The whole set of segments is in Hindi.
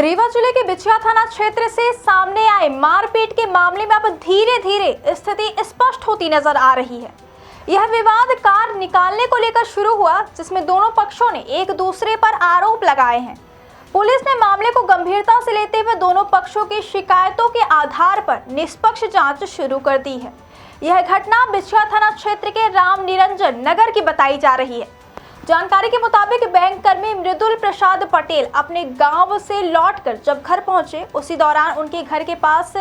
रीवा जिले के बिछिया थाना क्षेत्र से सामने आए मारपीट के मामले में अब धीरे धीरे स्थिति स्पष्ट होती नजर आ रही है। यह विवाद कार निकालने को लेकर शुरू हुआ, जिसमें दोनों पक्षों ने एक दूसरे पर आरोप लगाए हैं। पुलिस ने मामले को गंभीरता से लेते हुए दोनों पक्षों की शिकायतों के आधार पर निष्पक्ष जांच शुरू कर दी है। यह घटना बिछिया थाना क्षेत्र के राम निरंजन नगर की बताई जा रही है। जानकारी के मुताबिक बैंक कर्मी मृदुल प्रसाद पटेल अपने गांव से लौटकर जब घर पहुंचे, उसी दौरान उनके घर के पास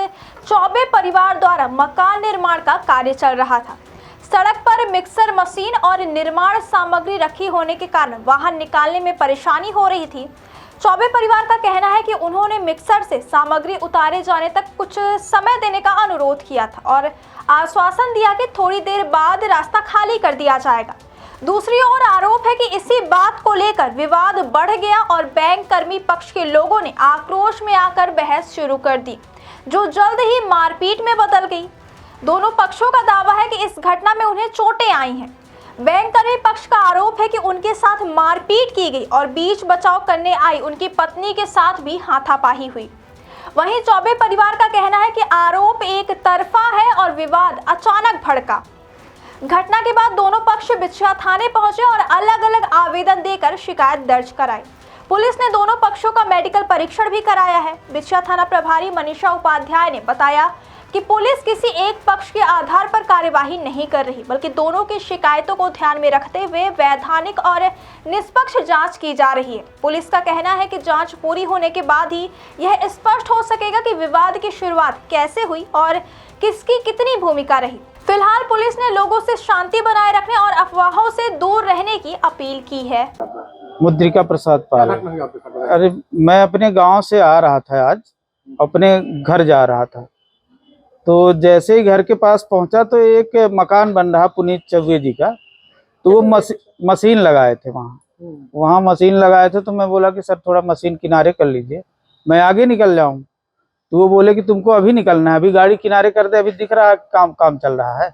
चौबे परिवार द्वारा मकान निर्माण का कार्य चल रहा था। सड़क पर मिक्सर मशीन और निर्माण सामग्री रखी होने के कारण वाहन निकालने में परेशानी हो रही थी। चौबे परिवार का कहना है कि उन्होंने मिक्सर से सामग्री उतारे जाने तक कुछ समय देने का अनुरोध किया था और आश्वासन दिया कि थोड़ी देर बाद रास्ता खाली कर दिया जाएगा। दूसरी ओर आरोप है कि इसी बात को लेकर विवाद बढ़ गया और बैंक कर्मी पक्ष के लोगों ने आक्रोश में आकर बहस शुरू कर दी, जो जल्द ही मारपीट में बदल गई। दोनों पक्षों का दावा है कि इस घटना में उन्हें चोटें आई हैं। बैंक कर्मी पक्ष का आरोप है कि उनके साथ मारपीट की गई और बीच बचाव करने आई उनकी पत्नी के साथ भी हाथापाई हुई। वहीं चौबे परिवार का कहना है कि आरोप एक तरफा है और विवाद अचानक भड़का। घटना के बाद दोनों पक्ष बिछिया थाने पहुंचे और अलग अलग आवेदन देकर शिकायत दर्ज कराई। पुलिस ने दोनों पक्षों का मेडिकल परीक्षण भी कराया है। बिछिया थाना प्रभारी मनीषा उपाध्याय ने बताया कि पुलिस किसी एक पक्ष के आधार पर कार्यवाही नहीं कर रही, बल्कि दोनों की शिकायतों को ध्यान में रखते हुए वैधानिक और निष्पक्ष जांच की जा रही है। पुलिस का कहना है कि जांच पूरी होने के बाद ही यह स्पष्ट हो सकेगा कि विवाद की शुरुआत कैसे हुई और किसकी कितनी भूमिका रही। फिलहाल पुलिस ने लोगों से शांति बनाए रखने और अफवाहों से दूर रहने की अपील की है। मुद्रिका प्रसाद पाल। अरे मैं अपने गांव से आ रहा था, आज अपने घर जा रहा था, तो जैसे ही घर के पास पहुंचा तो एक मकान बन रहा पुनीत चौबे जी का, तो वो मशीन लगाए थे वहाँ मशीन लगाए थे। तो मैं बोला कि सर थोड़ा मशीन किनारे कर लीजिए, मैं आगे निकल जाऊं। तो वो बोले कि तुमको अभी निकलना है, अभी गाड़ी किनारे कर दे, अभी दिख रहा है काम चल रहा है।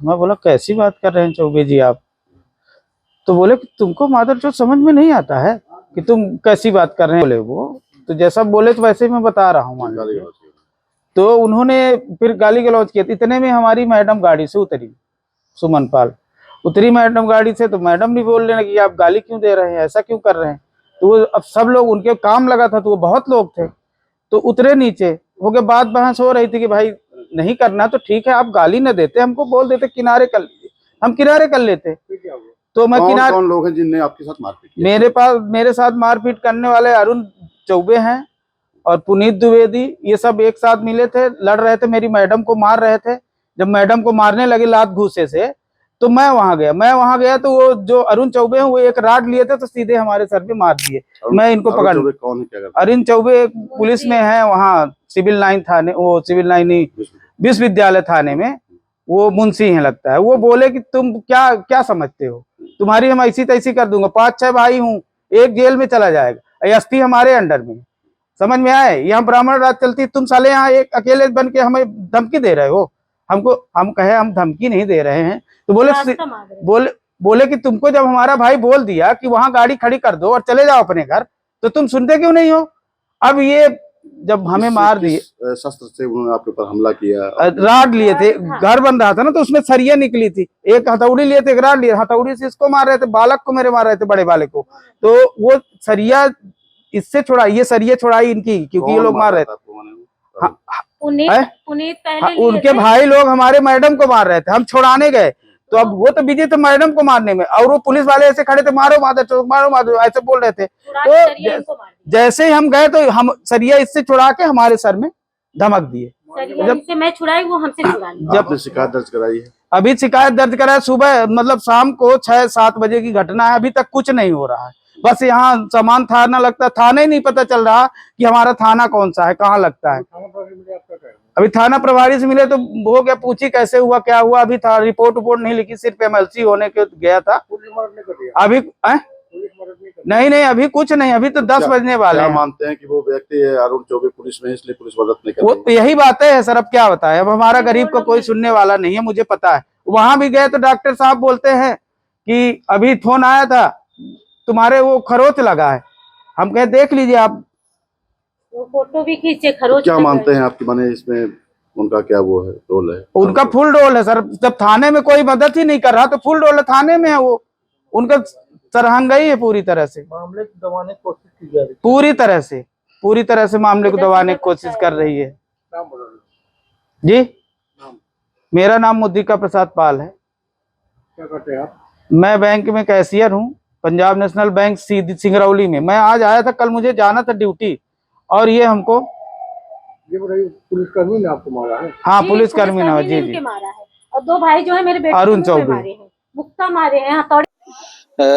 मैं बोला कैसी बात कर रहे हैं चौबे जी आप? तो बोले कि तुमको मादर जो समझ में नहीं आता है कि तुम कैसी बात कर रहे हैं। बोले वो तो जैसा बोले तो वैसे ही मैं बता रहा हूँ। तो उन्होंने फिर गाली गलौज किया। इतने में हमारी मैडम गाड़ी से उतरी, सुमन पाल उतरी मैडम गाड़ी से। तो मैडम भी बोलने लगी आप गाली क्यों दे रहे हैं, ऐसा क्यों कर रहे हैं? तो वो अब सब लोग उनके काम लगा था, तो वो बहुत लोग थे, तो उतरे नीचे हो गए। बात बहस हो रही थी कि भाई नहीं करना तो ठीक है, आप गाली न देते, हमको बोल देते किनारे कर लीजिए, हम किनारे कर लेते। तो मैं किनारे। कौन लोग हैं जिनने आपके साथ मारपीट किया? मेरे साथ मारपीट करने वाले अरुण चौबे हैं और पुनीत द्विवेदी, ये सब एक साथ मिले थे, लड़ रहे थे, मेरी मैडम को मार रहे थे। जब मैडम को मारने लगे लात घूसे से, तो मैं वहां गया तो वो जो अरुण चौबे हैं वो एक राड लिए थे, तो सीधे हमारे सर पे मार दिए। मैं इनको पकड़। कौन है? अरुण चौबे पुलिस में है, वहाँ सिविल लाइन थाने, वो सिविल लाइन विश्वविद्यालय थाने में वो मुंशी हैं लगता है। वो बोले कि तुम क्या समझते हो, तुम्हारी हम ऐसी तैसी कर दूंगा, 5-6 भाई हूँ, एक जेल में चला जाएगा, एसपी हमारे अंडर में। समझ में आए? यहाँ ब्राह्मण राज चलती, तुम साले यहाँ एक अकेले बन के हमें धमकी दे रहे हो हमको। हम कहे हम धमकी नहीं दे रहे हैं। तो बोले कि तुमको जब हमारा भाई बोल दिया कि वहां गाड़ी खड़ी कर दो और चले जाओ अपने घर, तो तुम सुनते क्यों नहीं हो? अब ये जब हमें मार दिए, शस्त्र से उन्होंने आपके ऊपर हमला किया, राड लिए थे, घर बन रहा था ना, तो उसमें सरिया निकली थी, एक हथौड़ी लिए थे, एक राड लिए, हथौड़ी से इसको मार रहे थे, बालक को मेरे मार रहे थे, बड़े बालक को। तो वो सरिया इससे छुड़ाई, ये सरिया छुड़ाई इनकी, क्योंकि ये लोग मार रहे थे। पुनीत पहले उनके भाई लोग हमारे मैडम को मार रहे थे, हम छुड़ाने गए, तो अब वो तो बिजी थे मैडम को मारने में, और वो पुलिस वाले ऐसे खड़े थे, मारो मादर ऐसे बोल रहे थे। तो जैसे ही हम गए तो हम सरिया इससे छुड़ा के हमारे सर में धमक दिए। जब मैं छुड़ाई वो हमसे छुड़ा ली। जब शिकायत दर्ज कराई है? अभी शिकायत दर्ज कराया, सुबह मतलब शाम को 6-7 बजे की घटना है, अभी तक कुछ नहीं हो रहा है। बस यहाँ समान थाना लगता है, थाना ही नहीं पता चल रहा कि हमारा थाना कौन सा है, कहाँ लगता है। अभी थाना प्रभारी से मिले तो हो गया, पूछी कैसे हुआ क्या हुआ, अभी था रिपोर्ट नहीं लिखी, सिर्फ एमएलसी होने के गया था। अभी नहीं अभी कुछ नहीं, अभी तो 10 बजने वाले हैं। मानते हैं कि वो व्यक्ति अरुण चौबे पुलिस में, इसलिए पुलिस मदद नहीं कर रही है? वो यही बात है सर, अब क्या बताए, अब हमारा गरीब को कोई सुनने वाला नहीं है, मुझे पता है। वहां भी गए तो डॉक्टर साहब बोलते हैं कि अभी फोन आया था, तुम्हारे वो खरोच लगा है। हम कहे देख लीजिए आप। वो फोटो भी खींचे, खरोच क्या तक मानते गए। हैं आपकी माने इसमें उनका क्या वो है रोल है? उनका फुल रोल है सर। जब थाने में कोई मदद ही नहीं कर रहा तो फुल रोल है, थाने में है वो। उनका सरहंगई है पूरी तरह से, मामले को दबाने की कोशिश की जा रही पूरी तरह से मामले को दबाने की कोशिश कर रही है। जी, मेरा नाम मुद्रिका प्रसाद पाल है। क्या करते हैं आप? मैं बैंक में कैशियर हूँ, पंजाब नेशनल बैंक सिंगरौली में। मैं आज आया था, कल मुझे जाना था ड्यूटी, और ये हमको ये बताइए, पुलिसकर्मी ने आपको मारा है? हाँ जी, पुलिसकर्मी ने, पुलिसकर्मी जी उनके जी, मारा है। और दो भाई जो है मेरे बेटे अरुण को मुंह में चौबे। मारे हैं, मुक्का मारे हैं, हथौड़े।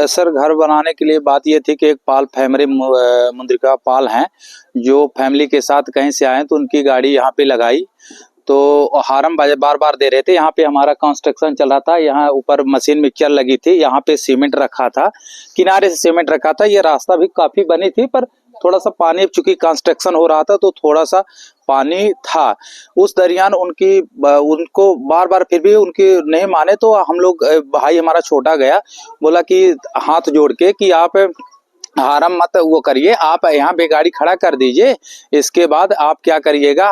सर, घर बनाने के लिए बात ये थी कि एक पाल फैमिली मुद्रिका पाल हैं जो फैमिली के साथ कहीं से आए तो उनकी गाड़ी यहाँ पे लगाई, तो हारम बार बार दे रहे थे। यहाँ पे हमारा कंस्ट्रक्शन चल रहा था, यहाँ ऊपर मशीन मिक्सचर लगी थी, यहाँ पे सीमेंट रखा था, किनारे से सीमेंट रखा था। ये रास्ता भी काफी बनी थी, पर थोड़ा सा पानी, चूंकि कंस्ट्रक्शन हो रहा था तो थोड़ा सा पानी था। उस दरमियान उनको बार बार फिर भी उनकी नहीं माने, तो हम लोग, भाई हमारा छोटा गया, बोला कि हाथ जोड़ के कि आप हारम मत वो करिए, आप यहाँ पे गाड़ी खड़ा कर दीजिए, इसके बाद आप क्या करिएगा,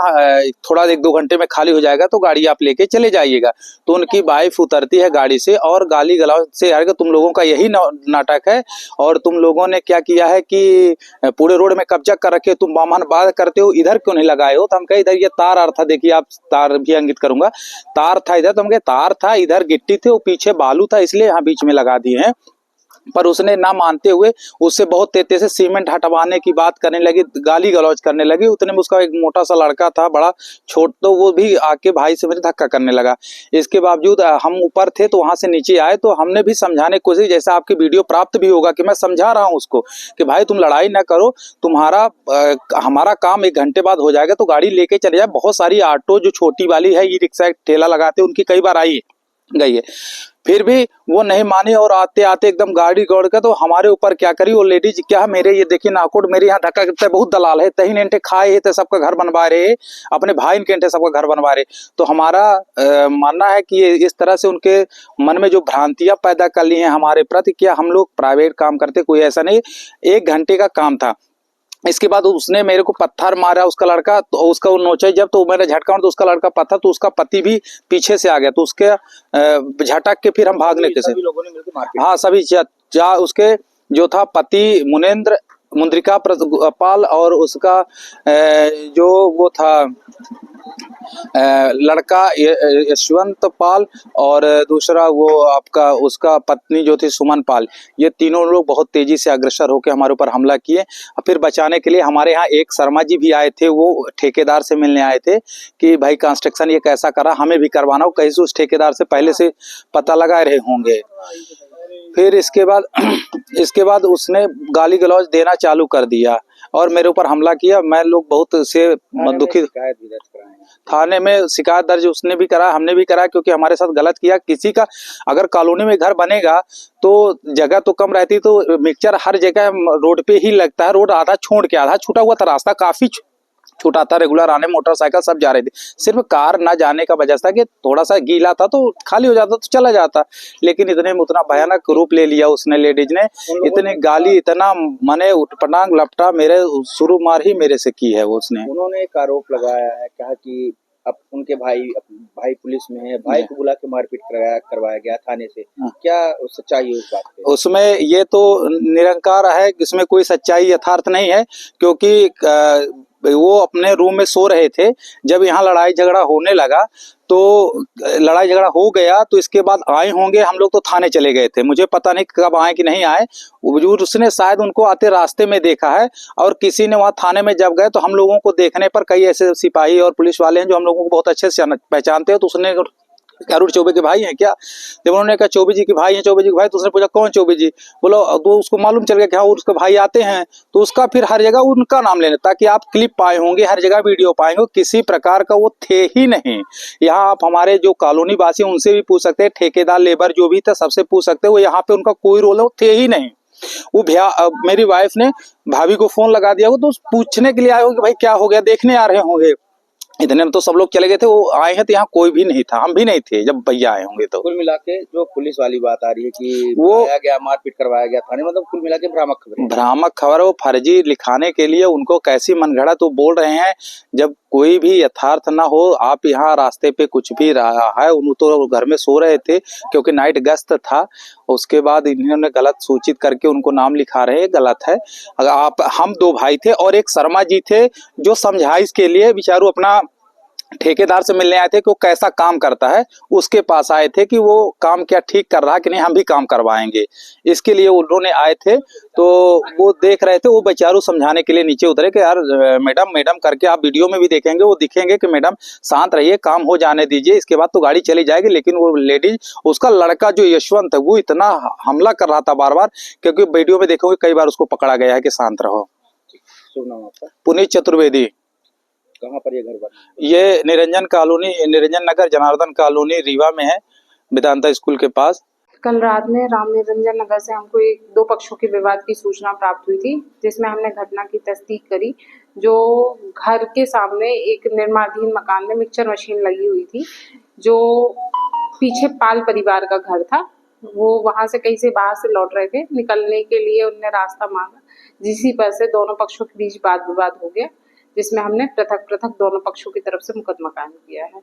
थोड़ा 1-2 घंटे में खाली हो जाएगा तो गाड़ी आप लेके चले जाइएगा। तो उनकी वाइफ उतरती है गाड़ी से और गाली गलौज से, यार तुम लोगों का यही नाटक है, और तुम लोगों ने क्या किया है कि पूरे रोड में कब्जा कर रखे, तुम वाहन बात करते हो, इधर क्यों नहीं लगाए हो? तो हम कहे इधर ये तार आ था, देखिए आप तार भी अंकित करूंगा, तार था इधर। तो हम कहे तार था इधर, गिट्टी थे, वो पीछे बालू था, इसलिए यहाँ बीच में लगा दिए हैं। पर उसने ना मानते हुए उससे बहुत तेजी से सीमेंट हटवाने की बात करने लगी, गाली गलौज करने लगी। उतने में उसका एक मोटा सा लड़का था, बड़ा छोट, तो वो भी आके भाई से मेरे धक्का करने लगा। इसके बावजूद हम ऊपर थे तो वहां से नीचे आए, तो हमने भी समझाने की कोशिश, जैसे आपकी वीडियो प्राप्त भी होगा कि मैं समझा रहा हूं उसको कि भाई तुम लड़ाई ना करो, तुम्हारा हमारा काम 1 घंटे बाद हो जाएगा, तो गाड़ी लेके चले जाए। बहुत सारी ऑटो जो छोटी वाली है, ई रिक्शा ठेला लगाते, उनकी कई बार आई गई है, फिर भी वो नहीं मानी, और आते आते एकदम गाड़ी गौड़ के तो हमारे ऊपर क्या करी वो लेडीज, क्या मेरे ये देखिए नाकोट मेरे यहाँ धक्का करते, बहुत दलाल है, तही नेंटे खाए है, सबका घर बनवा रहे, अपने भाई इनके सबका घर बनवा रहे। तो हमारा मानना है कि ये इस तरह से उनके मन में जो भ्रांतियां पैदा कर ली हैं हमारे प्रति, क्या हम लोग प्राइवेट काम करते, कोई ऐसा नहीं, 1 घंटे का काम था। इसके बाद उसने मेरे को पत्थर मारा, उसका लड़का, तो उसका वो नोचे जब, तो मैंने झटका मारा तो उसका लड़का पत्थर, तो उसका पति भी पीछे से आ गया, तो उसके झटक के फिर हम भागने के से, लोगों ने मिलकर मारपीट, हाँ सभी उसके जो था पति मुद्रिका पाल, और उसका जो वो था लड़का यशवंत पाल, और दूसरा वो आपका उसका पत्नी जो थी सुमन पाल, ये तीनों लोग बहुत तेजी से अग्रसर होकर हमारे ऊपर हमला किए। फिर बचाने के लिए हमारे यहाँ एक शर्मा जी भी आए थे, वो ठेकेदार से मिलने आए थे कि भाई कंस्ट्रक्शन ये कैसा करा, हमें भी करवाना हो, कहीं से उस ठेकेदार से पहले से पता लगा रहे होंगे। फिर इसके बाद उसने गाली गलौज देना चालू कर दिया और मेरे ऊपर हमला किया। मैं लोग बहुत से दुखी, थाने में शिकायत दर्ज उसने भी करा, हमने भी करा, क्योंकि हमारे साथ गलत किया। किसी का अगर कॉलोनी में घर बनेगा तो जगह तो कम रहती, तो मिक्सचर हर जगह रोड पे ही लगता है, रोड आधा छोड़ के आधा छूटा हुआ था, रास्ता काफी छोटा था, रेगुलर आने मोटरसाइकिल सब जा रहे थे, सिर्फ कार ना जाने का वजह था कि थोड़ा सा गीला था तो खाली हो जाता तो चला जाता, लेकिन इतने में उतना भयानक रूप ले लिया उसने, लेडीज ने इतने गाली, इतना मने उठपटांग लपटा मेरे शुरू मार ही मेरे से की है वो उसने। उन्होंने एक आरोप लगाया है, कहा कि अब उनके भाई पुलिस में है, भाई को बुला के मारपीट करवाया गया थाने से, क्या सच्चाई है उस बात पे? उसमें ये तो निरंकार है, इसमें कोई सच्चाई यथार्थ नहीं है, क्योंकि वो अपने रूम में सो रहे थे, जब यहाँ लड़ाई झगड़ा होने लगा तो लड़ाई झगड़ा हो गया, तो इसके बाद आए होंगे, हम लोग तो थाने चले गए थे, मुझे पता नहीं कब आए कि नहीं आए, उसने शायद उनको आते रास्ते में देखा है, और किसी ने वहाँ थाने में जब गए तो हम लोगों को देखने पर कई ऐसे सिपाही और पुलिस वाले हैं जो हम लोगों को बहुत अच्छे से पहचानते हो, तो उसने अरुण चौबे के भाई हैं क्या, जब उन्होंने कहा चौबे जी के भाई हैं, चौबे जी के भाई, तो उसने पूछा कौन चौबे जी, बोलो, तो उसको मालूम चल गया कि हाँ उसके भाई आते हैं, तो उसका फिर हर जगह उनका नाम लेने, ताकि आप क्लिप पाए होंगे, हर जगह वीडियो पाएंगे, किसी प्रकार का वो थे ही नहीं। यहाँ आप हमारे जो कॉलोनी वासी उनसे भी पूछ सकते हैं, ठेकेदार लेबर जो भी था सबसे पूछ सकते हैं, वो यहाँ पे उनका कोई रोल है, वो थे ही नहीं। वो मेरी वाइफ ने भाभी को फोन लगा दिया, वो तो पूछने के लिए आए हो कि भाई क्या हो गया, देखने आ रहे होंगे, इतने में तो सब लोग चले गए थे। वो आए हैं तो यहाँ कोई भी नहीं था, हम भी नहीं थे जब भैया आए होंगे तो। कुल मिला के जो पुलिस वाली बात आ रही है कि वो आया गया मारपीट करवाया गया थाने, मतलब कुल मिला के भ्रामक खबर है। भ्रामक खबर है, वो फर्जी लिखाने के लिए उनको कैसी मनगढ़ंत तो बोल रहे हैं। जब कोई भी यथार्थ ना हो, आप यहाँ रास्ते पे कुछ भी रहा है, उन तो घर में सो रहे थे क्योंकि नाइट गश्त था। उसके बाद इन्होंने गलत सूचित करके उनको नाम लिखा रहे हैं, गलत है। अगर आप, हम 2 भाई थे और एक शर्मा जी थे जो समझाइश के लिए बेचारू अपना ठेकेदार से मिलने आए थे कि वो कैसा काम करता है, उसके पास आए थे कि वो काम क्या ठीक कर रहा है कि नहीं, हम भी काम करवाएंगे। इसके लिए उन्होंने आए थे, तो वो देख रहे थे। वो बेचारू समझाने के लिए नीचे उतरे कि यार मैडम मैडम करके, आप वीडियो में भी देखेंगे, वो दिखेंगे कि मैडम शांत रहिए, काम हो जाने दीजिए, इसके बाद तो गाड़ी चली जाएगी। लेकिन वो लेडीज, उसका लड़का जो यशवंत है, वो इतना हमला कर रहा था बार बार, क्योंकि वीडियो में देखोगे कई बार उसको पकड़ा गया है कि शांत रहो। शुभ नाम आपका? पुनीत चतुर्वेदी। कहाँ पर ये घर बना? ये निरंजन कॉलोनी, निरंजन नगर जनार्दन कॉलोनी रीवा में है, वेदांता स्कूल के पास। कल रात में राम निरंजन नगर से हमको 2 पक्षों के विवाद की सूचना प्राप्त हुई थी, जिसमें हमने घटना की तस्दीक करी। जो घर के सामने एक निर्माणाधीन मकान में मिक्सचर मशीन लगी हुई थी, जो पीछे पाल परिवार का घर था। वो वहां से कहीं से बाहर से लौट रहे थे, निकलने के लिए उनने रास्ता मांगा, जिसी पर से दोनों पक्षों के बीच वाद विवाद हो गया, जिसमें हमने पृथक दोनों पक्षों की तरफ से मुकदमा कायम किया है।